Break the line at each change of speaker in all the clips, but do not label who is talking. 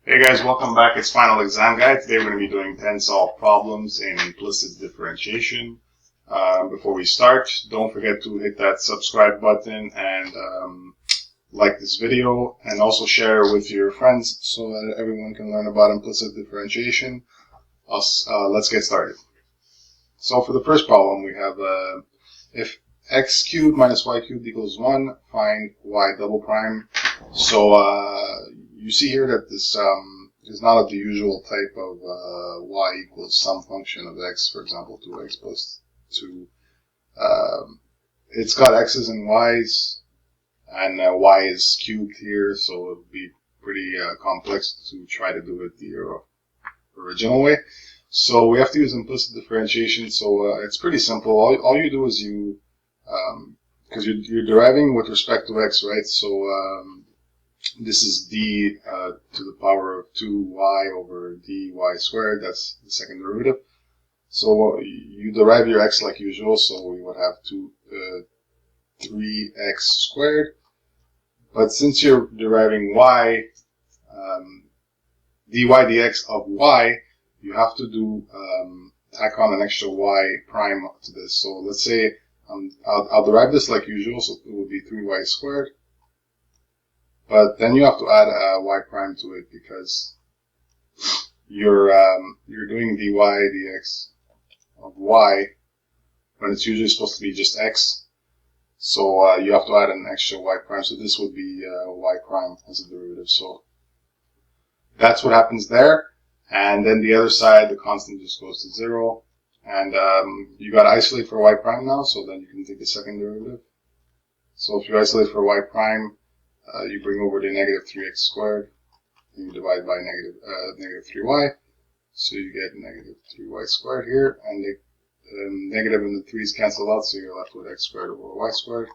Hey guys, welcome back. It's Final Exam Guide. Today we're going to be doing 10 solved problems in implicit differentiation. Before we start, don't forget to hit that subscribe button and like this video, and also share with your friends so that everyone can learn about implicit differentiation. Let's get started. So for the first problem, we have if x cubed minus y cubed equals 1, find y double prime. So you see here that this is not the usual type of y equals some function of x, for example 2x plus 2. It's got x's and y's, and y is cubed here, so it would be pretty complex to try to do it the original way. So we have to use implicit differentiation. So it's pretty simple. All you do is you, because you're deriving with respect to x, right? So this is d to the power of 2y over dy squared. That's the second derivative. So you derive your x like usual. So we would have 3x squared. But since you're deriving y, dy dx of y, you have to do tack on an extra y prime to this. So let's say I'll derive this like usual, so it will be 3y squared. But then you have to add a y prime to it because you're doing dy dx of y when it's usually supposed to be just x. So you have to add an extra y prime. So this would be y prime as a derivative. So that's what happens there. And then the other side, the constant just goes to 0. And you got to isolate for y prime now, so then you can take the second derivative. So if you isolate for y prime, you bring over the negative 3x squared, and you divide by negative 3y. So you get negative 3y squared here, and the negative and the 3's cancel out, so you're left with x squared over y squared.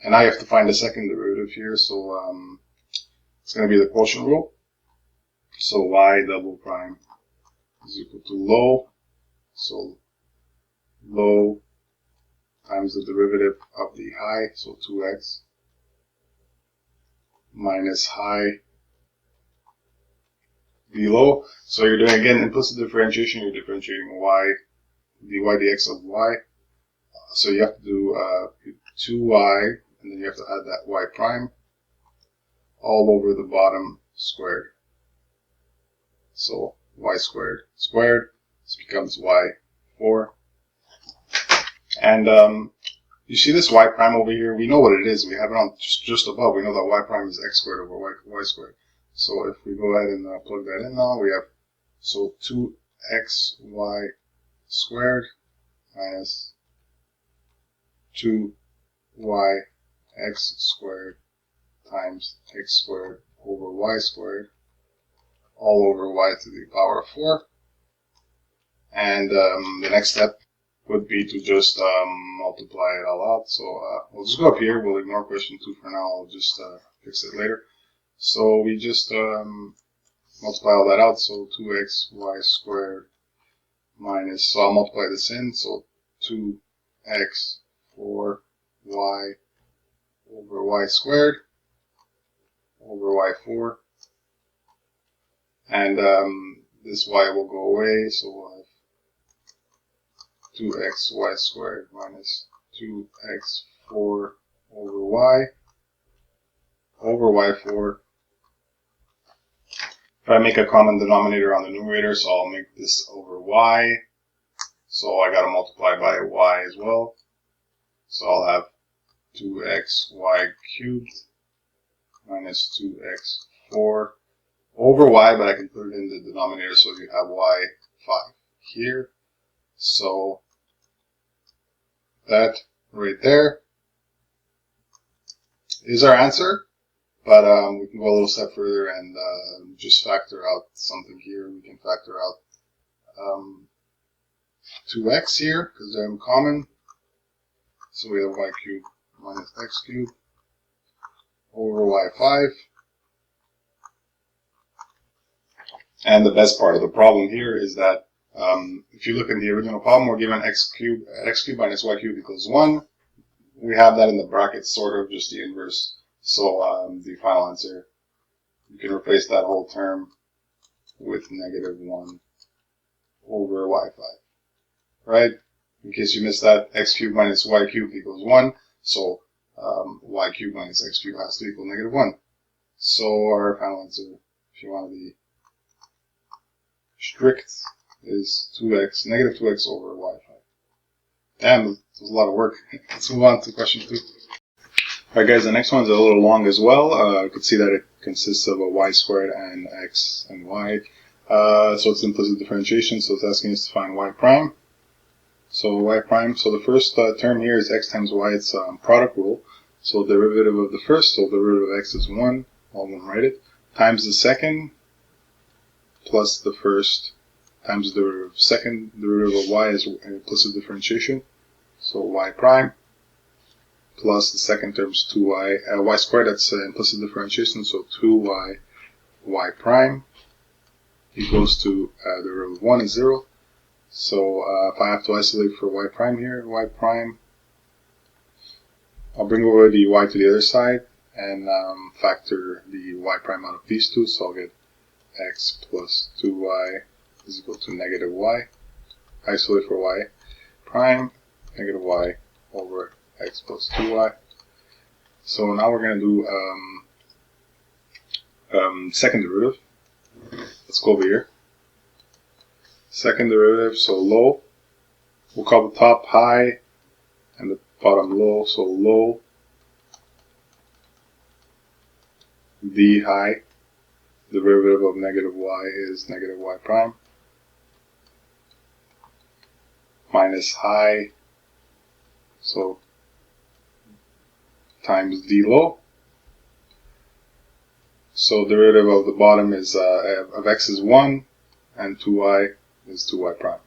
And now you have to find the second derivative here, so it's going to be the quotient rule. So y double prime is equal to low, so low times the derivative of the high, so 2x, minus high below. So you're doing, again, implicit differentiation. You're differentiating y, dy dx of y. So you have to do 2y, and then you have to add that y prime all over the bottom squared. So y squared squared, this becomes y4. And you see this y prime over here? We know what it is. We have it on just above. We know that y prime is x squared over y squared. So if we go ahead and plug that in now, we have, so 2xy squared minus 2yx squared times x squared over y squared, all over y to the power of 4. And the next step would be to just multiply it all out. So we'll just go up here. We'll ignore question 2 for now. I'll just fix it later. So we just multiply all that out. So 2xy squared minus, so I'll multiply this in. So 2x 4y over y squared over y4. And this y will go away, so we'll have 2xy squared minus 2x4 over y over y4. If I make a common denominator on the numerator, so I'll make this over y. So I got to multiply by y as well. So I'll have 2xy cubed minus 2x4 over y, but I can put it in the denominator, so you have y5 here. So that right there is our answer, but we can go a little step further and just factor out something here. We can factor out 2x here, because they're in common. So we have y cubed minus x cubed over y5. And the best part of the problem here is that if you look in the original problem, we're given x cubed minus y cubed equals 1. We have that in the brackets, sort of, just the inverse. So the final answer you can replace that whole term with negative 1 over y5. Right? In case you missed that, x cubed minus y cubed equals 1. So y cubed minus x cubed has to equal negative 1. So our final answer, if you want to be strict, is 2x, negative 2x over y5. Damn, that was a lot of work. Let's move on to question 2. Alright guys, the next one's a little long as well. You can see that it consists of a y squared and x and y. So it's implicit differentiation, so it's asking us to find y prime. So y prime, so the first term here is x times y, it's product rule. So derivative of the first, so derivative of x is 1, I'll write it, times the second, plus the first, times the derivative of second, derivative of y is implicit differentiation. So y prime, plus the second term is 2y, y squared, that's implicit differentiation, so 2y, y prime, equals to the derivative of 1 is 0. So if I have to isolate for y prime here, y prime, I'll bring over the y to the other side and factor the y prime out of these two, so I'll get x plus 2y is equal to negative y. Isolate for y prime, negative y over x plus 2y. So now we're going to do second derivative. Let's go over here. Second derivative, so low. We'll call the top high and the bottom low. So low d high. Derivative of negative y is negative y prime. Minus high, so times d low. So derivative of the bottom is of x is 1 and 2y is 2y prime.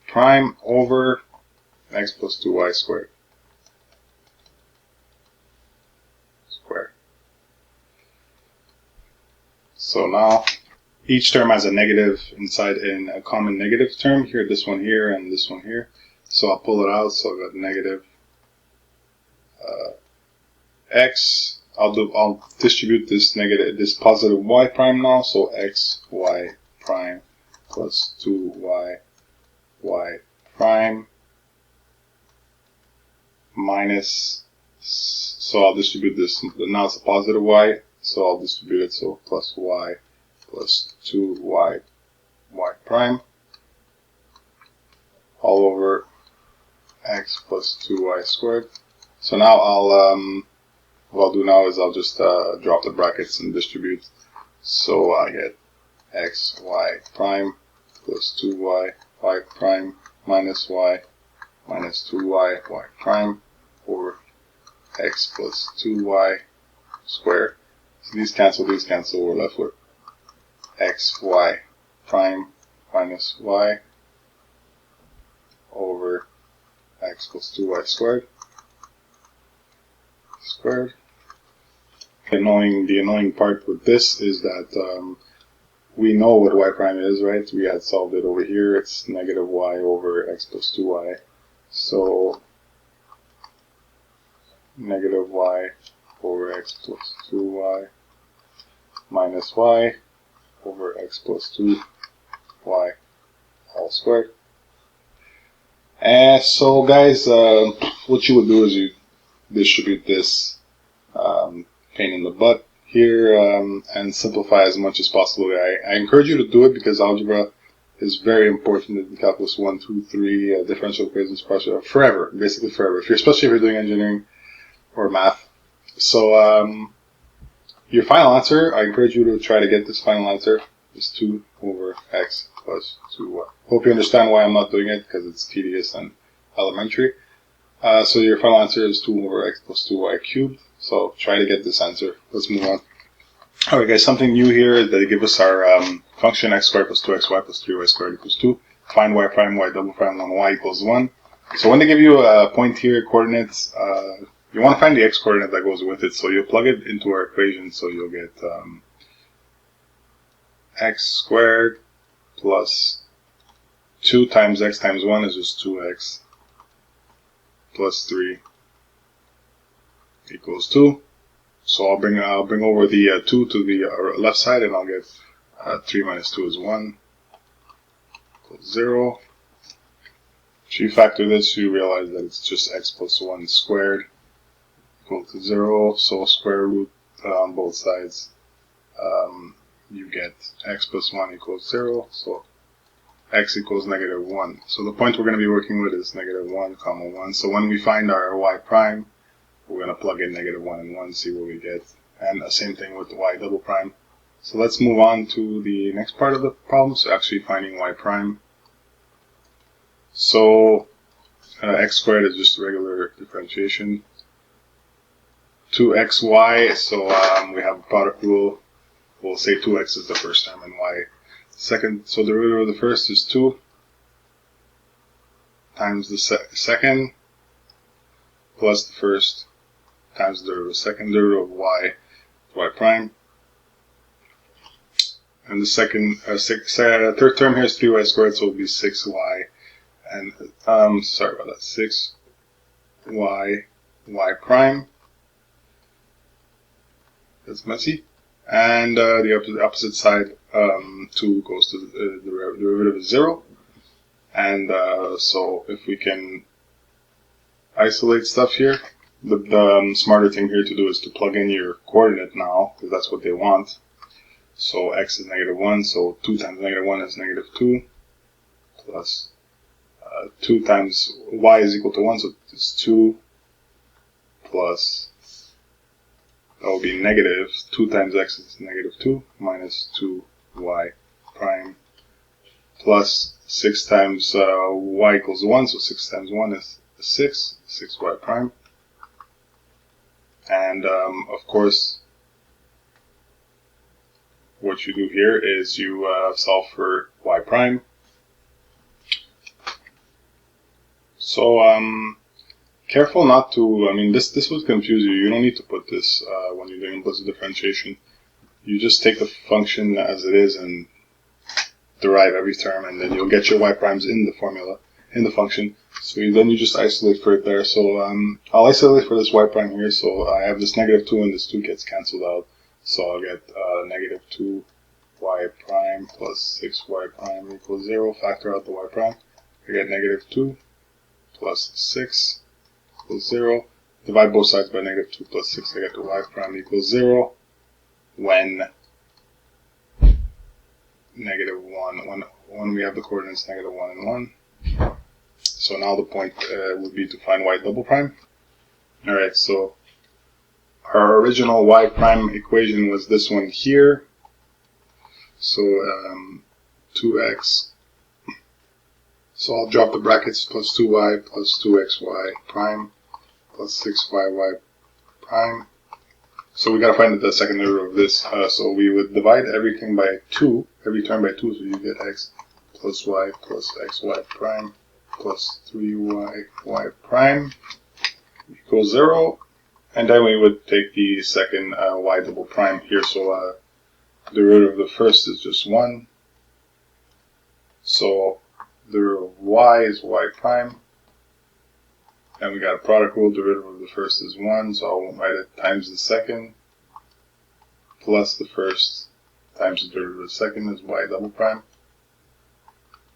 Prime over x plus 2y squared. So now each term has a negative inside in a common negative term here, this one here and this one here. So I'll pull it out, so I've got negative x. I'll distribute this positive y prime now, so x y prime plus 2y y prime minus, so I'll distribute this, now it's a positive y, so I'll distribute it, so plus y plus 2y y prime all over x plus 2y squared. So now what I'll do now is I'll just drop the brackets and distribute. So I get x y prime plus 2y y prime minus y minus 2y y prime over x plus 2y squared. So these cancel, we're left with x y prime minus y over x plus 2y squared. The annoying part with this is that we know what y prime is, right? We had solved it over here. It's negative y over x plus 2y. So negative y over x plus 2y minus y over x plus 2y all squared. And so guys, what you would do is you distribute this pain in the butt here and simplify as much as possible. I encourage you to do it because algebra is very important in calculus 1, 2, 3, differential equations, forever, basically forever. Especially if you're doing engineering or math. So your final answer, I encourage you to try to get this final answer, is 2 over x plus 2y. Hope you understand why I'm not doing it, because it's tedious and elementary. So your final answer is 2 over x plus 2y cubed. So try to get this answer. Let's move on. Alright guys, something new here is that they give us our function x squared plus 2xy plus 3y squared equals 2. Find y prime, y double prime, 1y equals 1. So when they give you a point here, coordinates, you want to find the x coordinate that goes with it. So you'll plug it into our equation. So you'll get x squared plus 2 times x times 1 is just 2x plus 3 equals 2. So I'll bring over the 2 to the left side, and I'll get 3 minus 2 is 1 equals 0. If you factor this, you realize that it's just x plus 1 squared equal to 0. So square root on both sides, you get x plus 1 equals 0. So x equals negative 1. So the point we're going to be working with is negative 1, comma 1. So when we find our y prime, we're going to plug in negative 1 and 1, see what we get. And the same thing with the y double prime. So let's move on to the next part of the problem, so actually finding y prime. So x squared is just regular differentiation. 2xy, so we have a product rule. We'll say 2x is the first term and y second. So the derivative of the first is 2 times the second plus the first times the derivative of the second. Derivative of y prime. And the second, third term here is 3y squared, so it will be 6y. And, sorry about that, 6y prime. That's messy. And the opposite side, 2 goes to the derivative is 0. And so if we can isolate stuff here, the smarter thing here to do is to plug in your coordinate now, because that's what they want. So x is negative 1, so 2 times negative 1 is negative 2, plus 2 times y is equal to 1, so it's 2, plus, that will be negative, 2 times x is negative 2, minus 2y prime, plus 6 times y equals 1, so 6 times 1 is 6y prime. And of course, what you do here is you solve for y prime. So careful not to, this would confuse you. You don't need to put this when you're doing implicit differentiation. You just take the function as it is and derive every term, and then you'll get your y primes in the formula, in the function. So then you just isolate for it there. So I'll isolate for this y prime here. So I have this negative 2 and this 2 gets cancelled out. So I'll get negative 2y prime plus 6y prime equals 0. Factor out the y prime. I get negative 2 plus 6 equals 0. Divide both sides by negative 2 plus 6. I get the y prime equals 0 when negative 1, when we have the coordinates negative 1 and 1. So now the point would be to find y double prime. Alright, so our original y prime equation was this one here. So 2x. So I'll drop the brackets, plus 2y plus 2xy prime plus 6yy prime. So we gotta find the second derivative of this. So we would divide everything by 2, every term by 2, so you get x plus y plus xy prime plus 3y prime equals 0. And then we would take the second y double prime here. So the derivative of the first is just 1. So the derivative of y is y prime. And we got a product rule, derivative of the first is 1, so I'll write it times the second, plus the first times the derivative of the second is y double prime.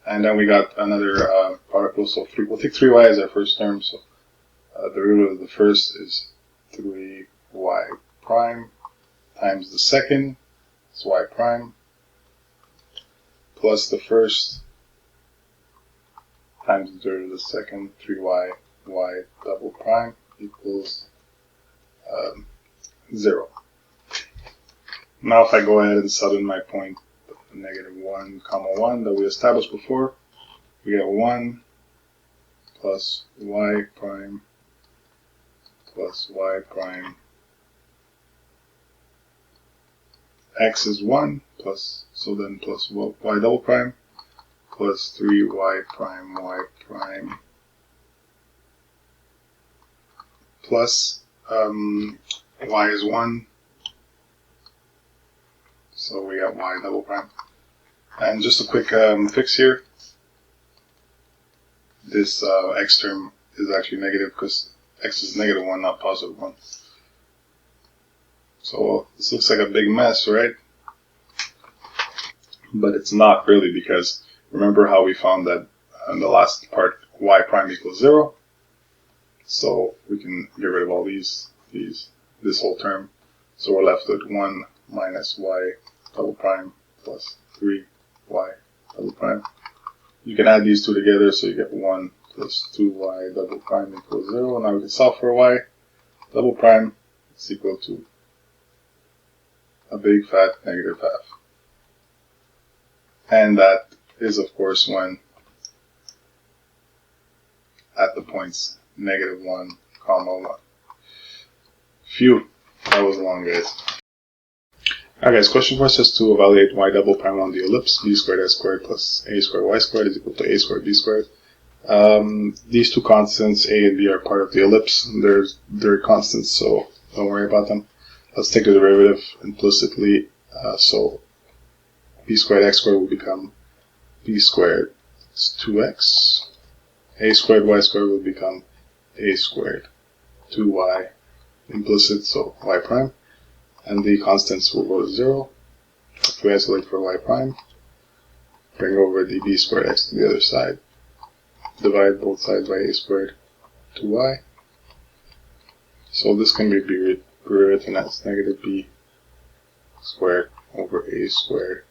And then we got another product rule, so we'll take 3y as our first term, so the derivative of the first is 3y prime times the second is y prime, plus the first times the derivative of the second, 3y y double prime equals 0. Now if I go ahead and sub in my point, negative 1, comma 1 that we established before, we get 1 plus y prime plus y prime. X is 1 plus, so then plus y double prime plus 3y prime y prime plus y is 1, so we got y double prime. And just a quick fix here, this x term is actually negative because x is negative 1, not positive 1. So this looks like a big mess, right? But it's not really, because remember how we found that in the last part y prime equals 0? So we can get rid of all this whole term. So we're left with 1 minus y double prime plus 3y double prime. You can add these two together, so you get 1 plus 2y double prime equals 0. Now we can solve for y double prime is equal to a big fat negative half. And that is, of course, when at the points -1, comma 1. Phew, that was long, guys. Alright guys, question 4 says to evaluate y double prime on the ellipse, b squared s squared plus a squared y squared is equal to a squared b squared. These two constants, a and b, are part of the ellipse. They're constants, so don't worry about them. Let's take the derivative implicitly. So b squared x squared will become b squared 2x. A squared y squared will become a squared 2y implicit, so y prime. And the constants will go to 0. If we isolate for y prime, bring over the b squared x to the other side. Divide both sides by a squared 2y. So this can be rewritten as negative b squared over a squared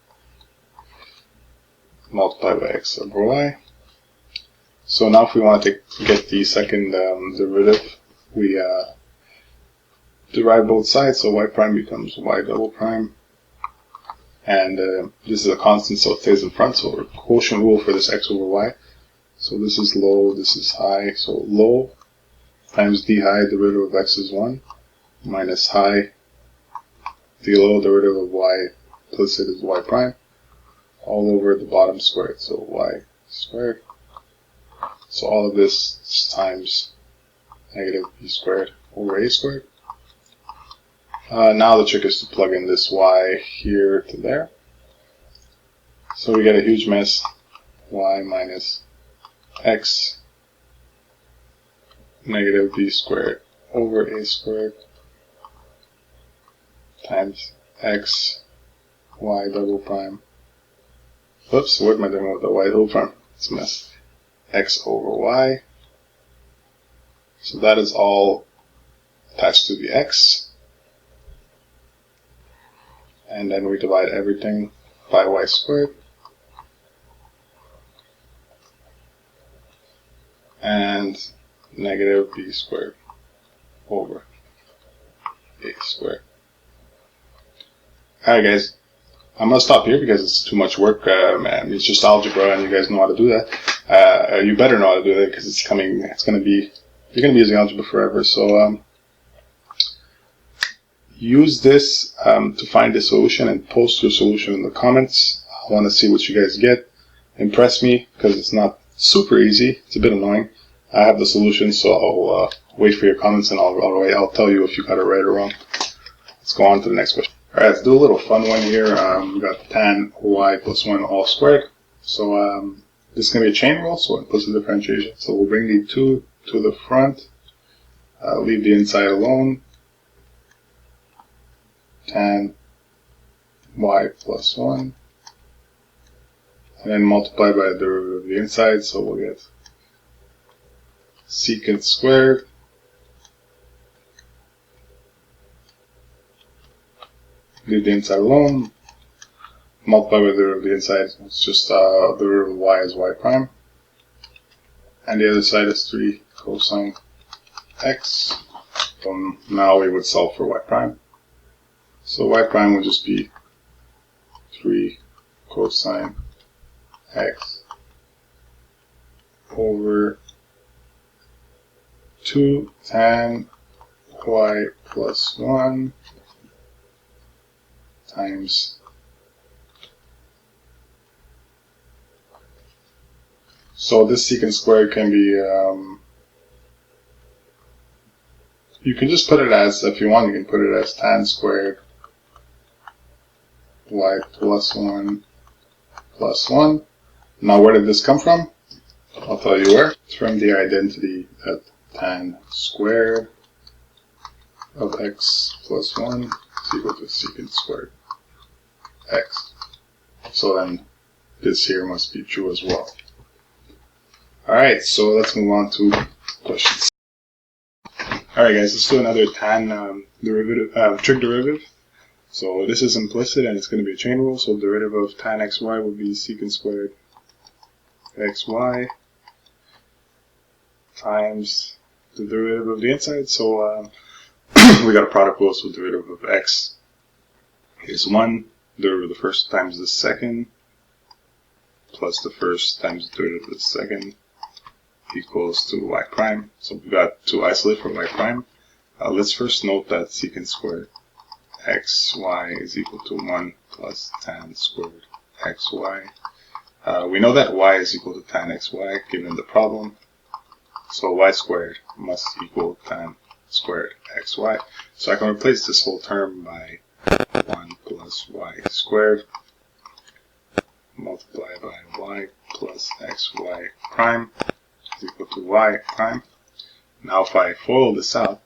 multiplied by x over y. So now if we want to get the second derivative, we divide both sides, so y prime becomes y double prime. And this is a constant, so it stays in front, so quotient rule for this x over y. So this is low, this is high, so low times d high, derivative of x is 1, minus high, d low, derivative of y implicit is y prime, all over the bottom squared, so y squared. So all of this is times negative b squared over a squared. Now the trick is to plug in this y here to there. So we get a huge mess, y minus x negative b squared over a squared times x y double prime. Whoops, what am I doing with the y double prime? It's a mess. X over y. So that is all attached to the x. And then we divide everything by y squared. And negative b squared over a squared. Alright guys, I'm going to stop here because it's too much work, man. It's just algebra and you guys know how to do that. You better know how to do that because you're going to be using algebra forever. So use this to find the solution and post your solution in the comments. I want to see what you guys get. Impress me because it's not super easy. It's a bit annoying. I have the solution, so I'll wait for your comments and I'll tell you if you got it right or wrong. Let's go on to the next question. Alright, let's do a little fun one here. We got tan y plus 1 all squared. So this is going to be a chain rule, so implicit differentiation. So we'll bring the 2 to the front, leave the inside alone. Tan y plus 1. And then multiply by the derivative of the inside, so we'll get secant squared leave the inside alone, multiply by the derivative of the inside, it's just the derivative of y is y prime, and the other side is 3 cosine x. Now we would solve for y prime, so y prime would just be 3 cosine x over 2 tan y plus 1 times so this secant squared can be you can just put it as, if you want, you can put it as tan squared y plus 1 plus 1. Now where did this come from? I'll tell you where. It's from the identity that tan squared of x plus 1 is is equal to secant squared x. So then this here must be true as well. Alright, so let's move on to question 6. Alright guys, let's do another tan trig derivative. So this is implicit and it's going to be a chain rule, so the derivative of tan xy would be secant squared xy times the derivative of the inside. So we got a product rule, so derivative of x is 1, derivative of the first times the second, plus the first times the derivative of the second equals to y prime. So we got to isolate for y prime. Let's first note that secant squared xy is equal to 1 plus tan squared xy. We know that y is equal to tan xy given the problem. So y squared must equal tan squared xy. So I can replace this whole term by 1 plus y squared multiplied by y plus xy prime is equal to y prime. Now if I FOIL this out,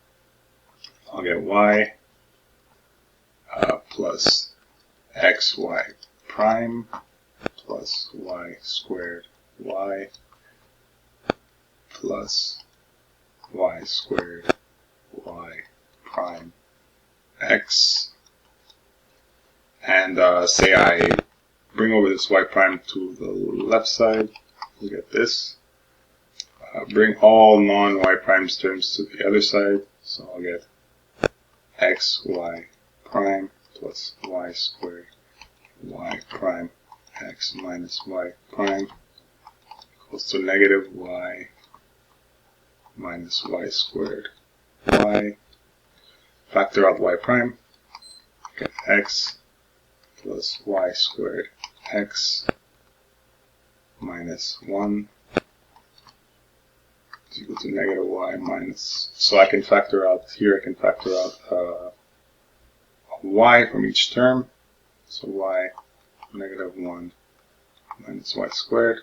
I'll get y plus xy prime plus y squared y plus y squared y prime x. And say I bring over this y prime to the left side, we get this. Bring all non-y prime terms to the other side, so I'll get xy prime plus y squared y prime x minus y prime equals to negative y minus y squared y. Factor out y prime, get x plus y squared x minus 1 is equal to negative y minus, so I can factor out here, I can factor out y from each term, so y negative 1 minus y squared.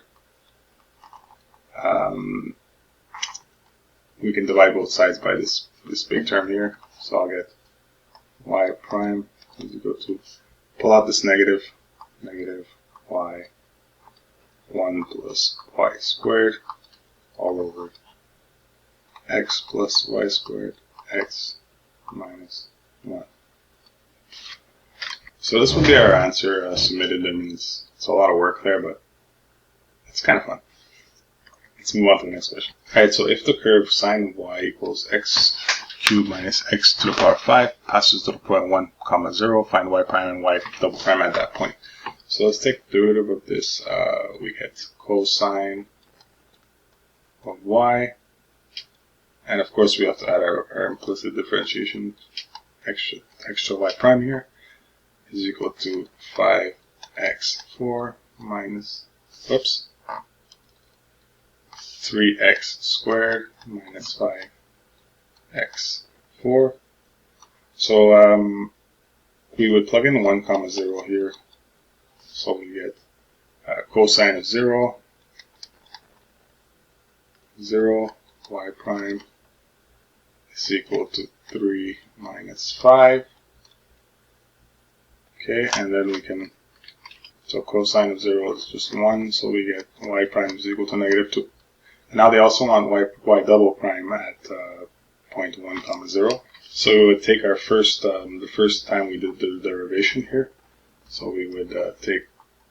We can divide both sides by this big term here, so I'll get y prime is equal to, pull out this negative y 1 plus y squared all over x plus y squared x minus 1. So this would be our answer submitted. I mean, it's a lot of work there, but it's kind of fun. Let's move on to the next question. Alright, so if the curve sine of y equals x cubed minus x to the power 5 passes to the point 1, 0, find y prime and y double prime at that point. So let's take the derivative of this. We get cosine of y, and of course we have to add our implicit differentiation. Extra y prime here is equal to 5x4 minus 3x squared minus 5x4. So we would plug in 1, 0 here. So we get cosine of 0, y prime is equal to 3 minus 5. Okay, and then we can, so cosine of 0 is just 1, so we get y prime is equal to negative 2. And now they also want y double prime at point 1, 0. So we would take our first, the first time we did the derivation here. So we would take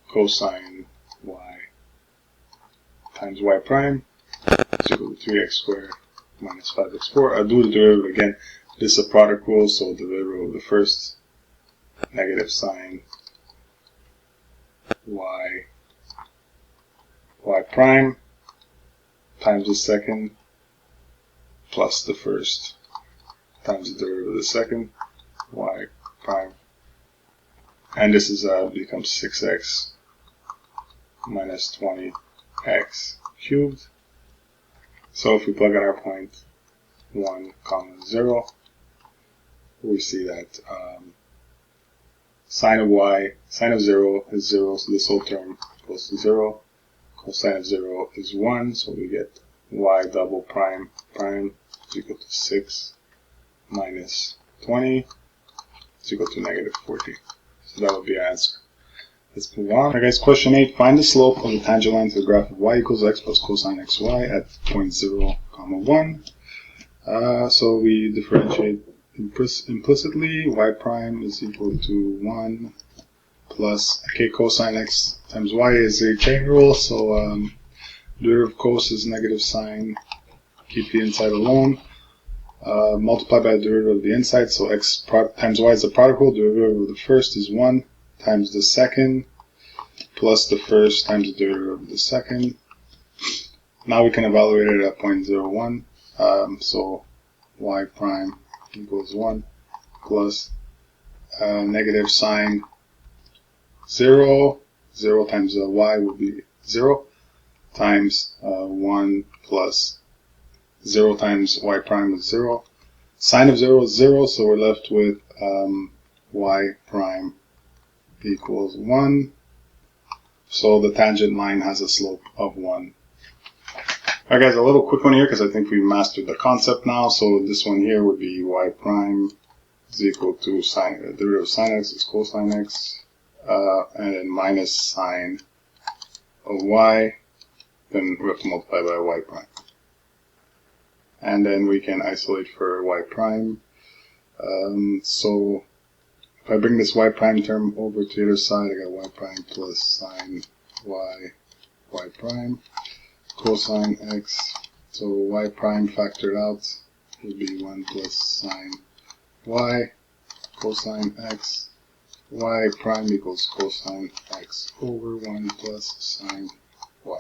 cosine y times y prime is equal to 3x squared minus 5x4. I'll do the derivative again. This is a product rule, so the derivative of the first negative sine y prime times the second plus the first times the derivative of the second y prime, and this is becomes 6x minus 20x cubed. So if we plug in our point 1, 0, we see that sine of 0 is 0, so this whole term goes to 0. Cosine of 0 is 1, so we get y double prime is equal to 6 minus 20 is is equal to negative 40. So that would be our answer. Let's move on. Alright guys, question 8. Find the slope of the tangent line to the graph of y equals x plus cosine xy at point 0, 1. So we differentiate implicitly. Y prime is equal to 1 plus cosine x times y is a chain rule. So derivative of cos is negative sine. Keep the inside alone. Multiply by the derivative of the inside. So x times y is the product rule. Derivative of the first is 1 times the second plus the first times the derivative of the second. Now we can evaluate it at 0.01. So y prime equals 1 plus negative sine 0. 0 times y will be 0 times 1 plus 0 times y prime is 0. Sine of 0 is 0, so we're left with y prime equals 1. So the tangent line has a slope of 1. Alright guys, a little quick one here because I think we've mastered the concept now. So this one here would be y prime is equal to derivative of sine x is cosine x, and then minus sine of y. Then we have to multiply by y prime. And then we can isolate for y prime. So if I bring this y prime term over to the other side, I got y prime plus sine y prime cosine x. So y prime factored out would be 1 plus sine y cosine x. Y prime equals cosine x over 1 plus sine y.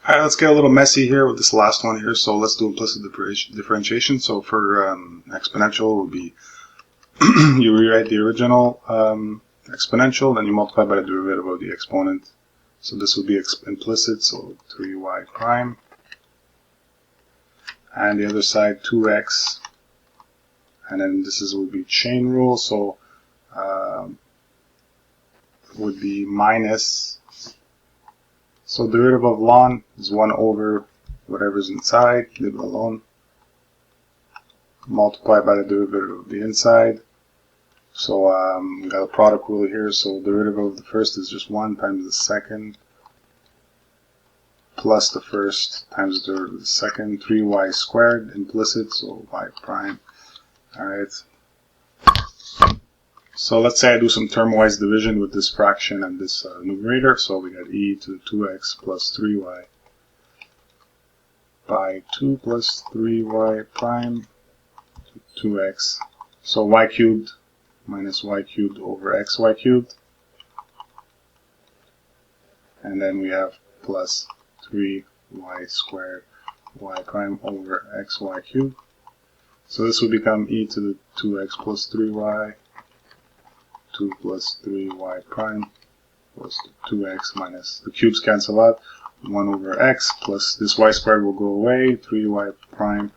Alright, let's get a little messy here with this last one here. So let's do implicit differentiation. So for exponential, it would be you rewrite the original exponential, then you multiply by the derivative of the exponent. So this would be implicit, so 3y prime. And the other side, 2x. And then this would be chain rule, so it would be minus. So derivative of ln is 1 over whatever's inside, leave it alone. Multiply by the derivative of the inside. So we got a product rule here, so derivative of the first is just 1 times the second plus the first times the derivative of the second, 3y squared, implicit, so y prime. Alright. So let's say I do some term-wise division with this fraction and this numerator, so we got e to the 2x plus 3y by 2 plus 3y prime to 2x. So y cubed minus y cubed over xy cubed. And then we have plus 3y squared y prime over xy cubed. So this would become e to the 2x plus 3y, 2 plus 3y prime plus 2x minus, the cubes cancel out, 1 over x plus this y squared will go away, 3y prime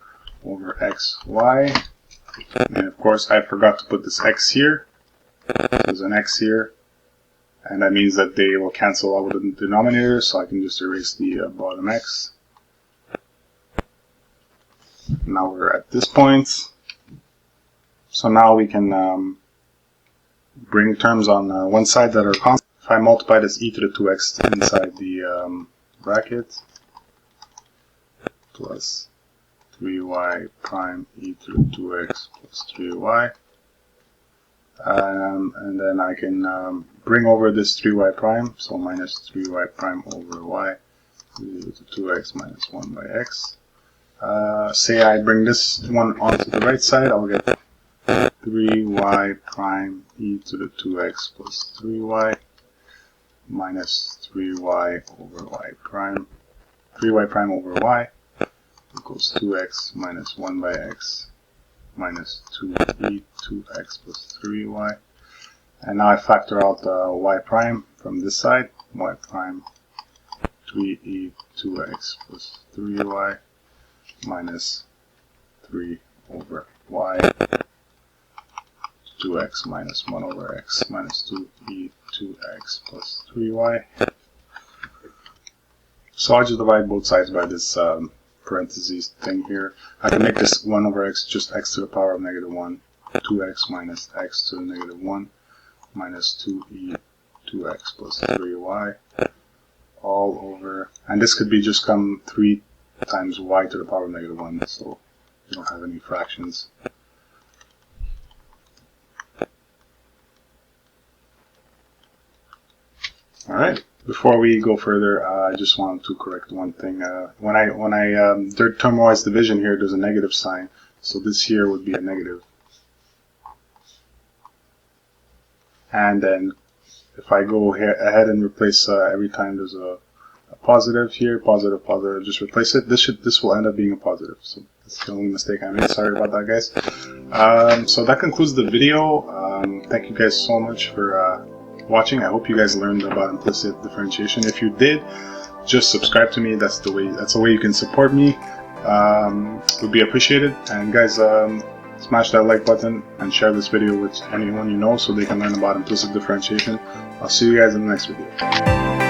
over xy. And of course I forgot to put this x here. There's an x here. And that means that they will cancel out with the denominator, so I can just erase the bottom x. Now we're at this point. So now we can bring terms on one side that are constant. If I multiply this e to the 2x inside the bracket, plus 3y prime e to the 2x plus 3y. And then I can bring over this 3y prime, so minus 3y prime over y is to 2x minus 1 by x. Say I bring this one onto the right side, I'll get 3y prime e to the 2x plus 3y minus 3y over y prime, 3y prime over y equals 2x minus 1 by x minus 2e 2x plus 3y. And now I factor out y prime from this side, y prime 3e 2x plus 3y minus 3 over y, 2x minus 1 over x minus 2e 2x plus 3y. So I just divide both sides by this parentheses thing here. I can make this 1 over x just x to the power of negative 1.
2x minus x to the negative 1 minus 2e 2x plus 3y all over, and this could be just come 3 times y to the power of negative 1, so you don't have any fractions. Alright, before we go further, I just wanted to correct one thing. When I termwise division here, there's a negative sign, so this here would be a negative. And then if I go ahead and replace every time there's a positive here, positive, positive, just replace it. This will end up being a positive. So that's the only mistake I made. Sorry about that, guys. So that concludes the video. Thank you guys so much for watching. I hope you guys learned about implicit differentiation. If you did, just subscribe to me. That's the way you can support me. Would be appreciated. And guys, smash that like button and share this video with anyone you know so they can learn about implicit differentiation. I'll see you guys in the next video.